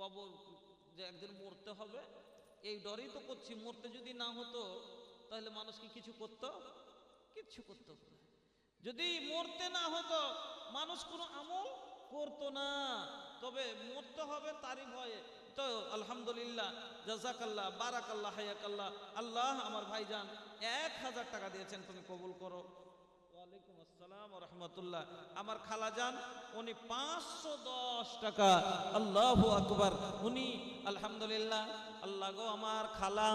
কবর যে একদিন মরতে হবে, এই ডরই তো করছি। মরতে যদি না হতো তাহলে মানুষ কি কিছু করতো? কিচ্ছু করতো না। যদি মরতে না হতো মানুষ কোনো আমল করতো না। তবে মরতে হবে তারই ভয়ে তো আলহামদুলিল্লাহ, জাযাকাল্লাহ, বারাকাল্লাহ, হায়াকাল্লাহ। আল্লাহ আমার ভাইজান 1000 টাকা দিয়েছেন, তুমি কবুল করো। ওয়ালাইকুম আসসালাম ওয়া রাহমাতুল্লাহ। আমার খালাজান উনি 510 টাকা, আল্লাহু আকবার। উনি আলহামদুলিল্লাহ, আল্লাহ গো আমার খালা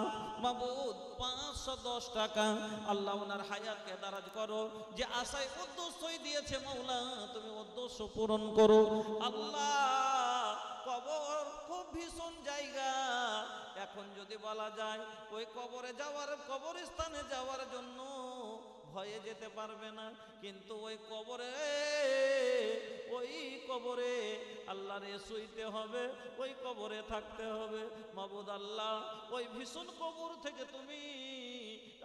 মাবুদ 510 টাকা, আল্লাহ ওনার হায়াতকে দারাজ করো। যে আশায় উদ্দেশ্যই দিয়েছে মাওলা, তুমি উদ্দেশ্য পূরণ করো আল্লাহ। কবর খুব ভীষণ জায়গা। এখন যদি বলা যায় ওই কবরে যাওয়ার, কবরস্থানে যাওয়ার জন্য ভয়ে যেতে পারবে না, কিন্তু ওই কবরে আল্লাহরে শুইতে হবে, ওই কবরে থাকতে হবে। মাবুদ আল্লাহ, ওই ভীষণ কবর থেকে তুমি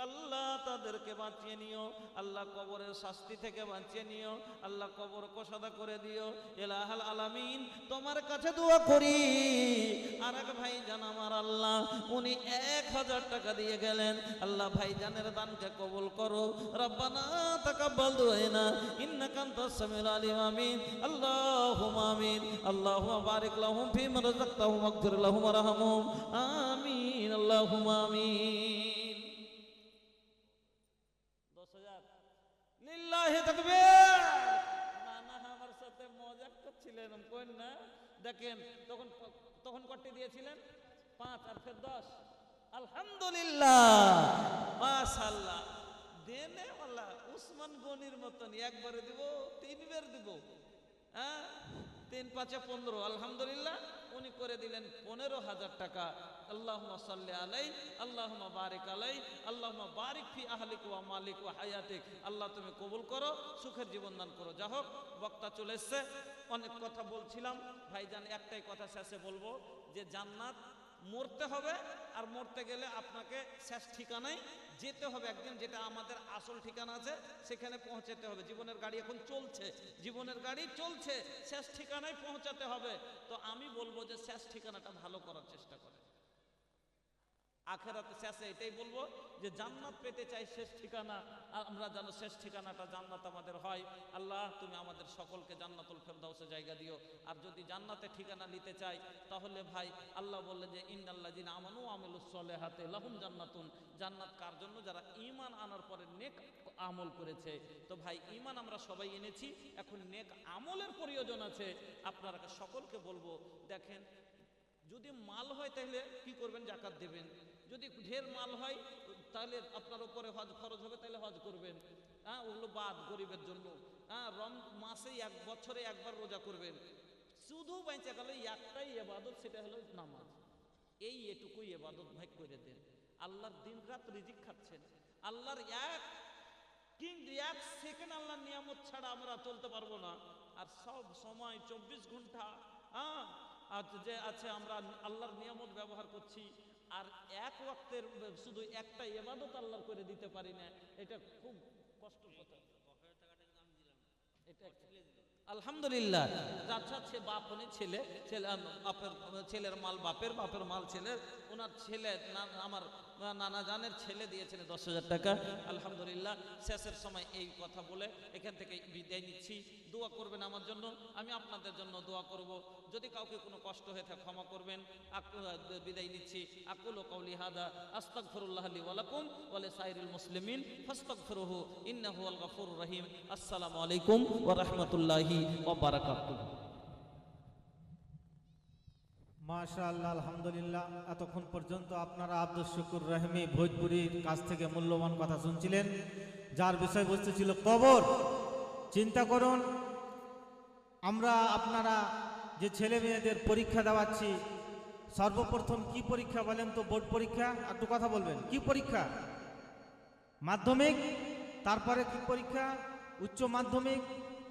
আল্লাহ তাদেরকে বাঁচিয়ে নিও, আল্লাহ কবরের শাস্তি থেকে বাঁচিয়ে নিও, আল্লাহ কবর কোষাদা করে দিও ইলাহাল আলামিন। তোমার কাছে দোয়া করি। আর এক ভাইজান আমার আল্লাহ, উনি 1000 টাকা দিয়ে গেলেন, আল্লাহ ভাইজানের দানকে কবুল করো। রব্বানা তাকাব্বাল দুআনা ইন্নাকা আনতাস সামিউল আলিম। আমিন আল্লাহুম্মা আমিন। আল্লাহুম্মা বারিক লাহুম ফীমা রাযাকতাহুম ওয়াগফির লাহুম ওয়ারহামহুম। আমিন আল্লাহুম্মা আমিন। 10,000 লিল্লাহি তাকবীর। নানা আমার সাথে মজাক করছিলেন, কোন না? দেখেন তখন তখন কত দিয়েছিলেন? 5 আর ফের 10। আলহামদুলিল্লাহ, মাশাআল্লাহ। দেনে ওয়ালা উসমান গনির মতন একবারে দিব, 3 বার দিব। হ্যাঁ, 3 5 15। আলহামদুলিল্লাহ, উনি করে দিলেন 15,000 টাকা। আল্লাহুম্মা সাল্লি আলাইহি, আল্লাহুম্মা বারিক আলাইহি, আল্লাহুম্মা বারিক ফি আহলিক ওয়া মালিক ওয়া হায়াতিক। আল্লাহ তুমি কবুল করো, সুখের জীবন দান করো। যা হোক, বক্তা চলে এসছে, অনেক কথা বলছিলাম। ভাইজান একটাই কথা শেষে বলবো, যে জান্নাত মরতে হবে, আর মরতে গেলে আপনাকে শেষ ঠিকানায় যেতে হবে একদিন, যেটা আমাদের আসল ঠিকানা আছে সেখানে পৌঁছাতে হবে। জীবনের গাড়ি এখন চলছে, জীবনের গাড়ি চলছে, শেষ ঠিকানায় পৌঁছাতে হবে। তো আমি বলবো যে শেষ ঠিকানাটা ভালো করার চেষ্টা করে। আখেরাতে শেষে এটাই বলবো যে জান্নাত পেতে চাই, শেষ ঠিকানা আমরা যেন শেষ ঠিকানাটা জান্নাত আমাদের হয়। আল্লাহ তুমি আমাদের সকলকে জান্নাতুল ফেরদাউসে জায়গা দিও। আর যদি জান্নাতে ঠিকানা নিতে চাই তাহলে ভাই আল্লাহ বললেন যে ইন্নাল্লাযিনা আমানু ওয়া আমিলুস সলিহাতি লাহুম জান্নাতুন। জান্নাত কার জন্য? যারা ঈমান আনার পরে নেক আমল করেছে। তো ভাই ঈমান আমরা সবাই এনেছি, এখন নেক আমলের প্রয়োজন আছে। আপনারা সকলকে বলবো, দেখেন যদি মাল হয় তাহলে কি করবেন? জাকাত দেবেন। যদি ঢের মাল হয় তাহলে আপনার উপরে হজ খরচ হবে, তাহলে হজ করবেন। হ্যাঁ, ওগুলো বাদ, গরিবের জন্য। হ্যাঁ, মাসে 1 বছরে একবার রোজা করবেন। শুধু বেঁচে গেল একটাই ইবাদত, সেটা হলো নামাজ। এটুকুই ইবাদত ভাই করে দেন। আল্লাহর দিন রাত রিজিক খাচ্ছেন, আল্লাহর এক সেকেন্ড আল্লাহর নিয়ামত ছাড়া আমরা চলতে পারবো না। আর সব সময় 24 ঘন্টা যে আছে আমরা আল্লাহর নিয়ামত ব্যবহার করছি, আর এক ওয়াক্তের শুধু একটা ইবাদত আল্লাহর করে দিতে পারি না। এটা খুব কষ্টের কথা। এটা আলহামদুলিল্লাহ, আচ্ছা বাপ উনি ছেলে, ছেলের মাল বাপের, বাপের মাল ছেলের, ওনার ছেলে আমার নানা জানের ছেলে দিয়েছেন 10,000 টাকা। আলহামদুলিল্লাহ, শেষের সময় এই কথা বলে এখান থেকে বিদায় নিচ্ছি। দোয়া করবেন আমার জন্য, আমি আপনাদের জন্য দোয়া করব। যদি কাউকে কোনো কষ্ট হয়ে থাকে ক্ষমা করবেন। বিদায় নিচ্ছি। আকুলু কওলি হাদা আস্তাগফিরুল্লাহ লি ওয়া লাকুম ওয়া লিসাইরিল মুসলিমিন ফাস্তাগফিরুহু ইন্নাহু আল গফুরুর রহিম। আসসালামু আলাইকুম ওয়া রাহমাতুল্লাহি ওয়া বারাকাতুহু। মাশাআল্লাহ, আলহামদুলিল্লাহ। এতক্ষণ পর্যন্ত আপনারা আব্দুল শুকুর রহমি ভোজপুরির কাছ থেকে মূল্যবান কথা শুনছিলেন, যার বিষয়বস্তু ছিল কবর। চিন্তা করুন, আমরা আপনারা যে ছেলে মেয়েদের পরীক্ষা দেওয়াচ্ছি, সর্বপ্রথম কি পরীক্ষা বলেন তো? বোর্ড পরীক্ষা। একটু কথা বলবেন, কি পরীক্ষা? মাধ্যমিক, তারপরে কি পরীক্ষা? উচ্চ মাধ্যমিক,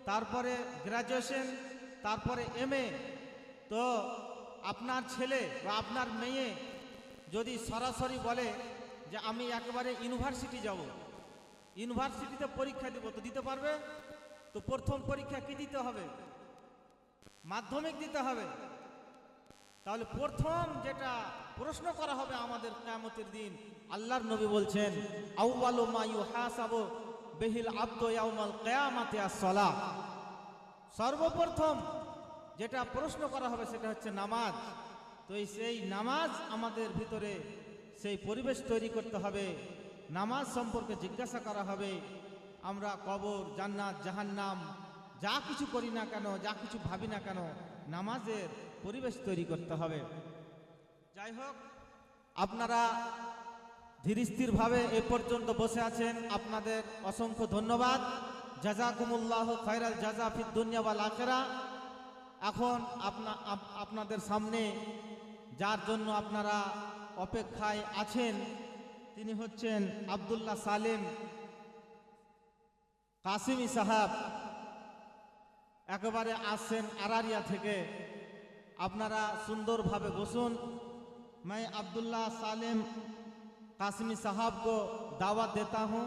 তারপরে গ্রাজুয়েশন, তারপরে MA। তো আপনার ছেলে বা আপনার মেয়ে যদি সরাসরি বলে যে আমি একেবারে ইউনিভার্সিটি যাব, ইউনিভার্সিটিতে পরীক্ষা দেব, তো দিতে পারবে? তো প্রথম পরীক্ষা কি দিতে হবে? মাধ্যমিক দিতে হবে। তাহলে প্রথম যেটা প্রশ্ন করা হবে আমাদের কিয়ামতের দিন, আল্লাহর নবী বলছেন আউয়ালু মা ইউহাসাবু বিহিল আবদু ইয়াউমাল কিয়ামাতি আস-সালাহ। সর্বপ্রথম যেটা প্রশ্ন করা হবে সেটা হচ্ছে নামাজ। তো সেই নামাজ আমাদের ভিতরে সেই পরিবেশ তৈরি করতে হবে, নামাজ সম্পর্কে জিজ্ঞাসা করা হবে। আমরা কবর, জান্নাত, জাহান্নাম যা কিছু করি না কেন, যা কিছু ভাবি না কেন, নামাজের পরিবেশ তৈরি করতে হবে। যাই হোক, আপনারা ধীরস্থিরভাবে এ পর্যন্ত বসে আছেন, আপনাদের অসংখ্য ধন্যবাদ। জাযাকুমুল্লাহু খায়রাল জাযা ফিদ দুনিয়া ওয়াল আখিরা। এখন আপনাদের সামনে যার জন্য আপনারা অপেক্ষায় আছেন তিনি হচ্ছেন আব্দুল্লাহ সালেম কাসিমি সাহাব, একেবারে আসছেন আরারিয়া থেকে। আপনারা সুন্দরভাবে বসুন। मैं अब्दुल्ला सालेम कासमी साहब को दावत देता हूं।